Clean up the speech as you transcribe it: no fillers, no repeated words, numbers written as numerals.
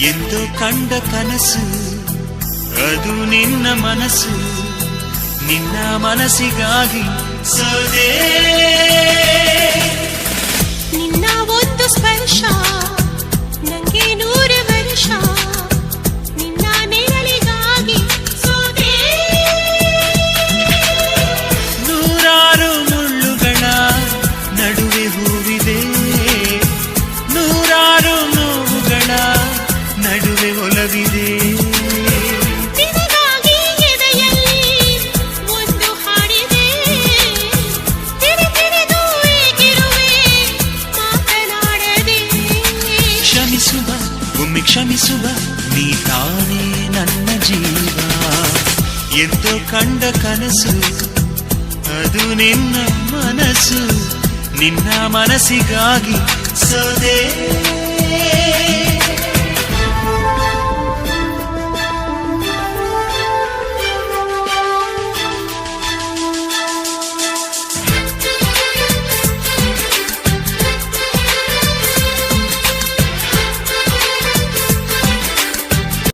ಎಂದೋ ಕಂಡ ಕನಸು ಅದು ನಿನ್ನ ಮನಸ್ಸು, ನಿನ್ನ ಮನಸ್ಸಿಗಾಗಿ ಸೋದೆ. ನಿನ್ನ ಒಂದು ಸ್ಪರ್ಶ ನಂಗೆ 100 ವರ್ಷ, ನಿನ್ನ ನೆರಳಿಗಾಗಿ ಸೋದೆ. ನೂರಾರು ಮುಳ್ಳುಗಳ ನಡುವೆ ಹೂವಿದೆ, ನೂರಾರು ನೋವುಗಳ ನಡುವೆ ಒಲವಿದೆ. ನಿನಗಾಗಿ ಎದೆಯಲ್ಲಿ ಒಂದು ಹಾಡಿದೆ, ತಿರಿದು ಏಕಿರುವೆ ಮಾತನಾಡದೆ. ಕ್ಷಮಿಸುವ ಒಮ್ಮೆ ಕ್ಷಮಿಸುವ, ನೀ ತಾನೇ ನನ್ನ ಜೀವ. ಎಂದೋ ಕಂಡ ಕನಸು ಅದು ನಿನ್ನ ಮನಸ್ಸು, ನಿನ್ನ ಮನಸ್ಸಿಗಾಗಿ ಸೋದೆ.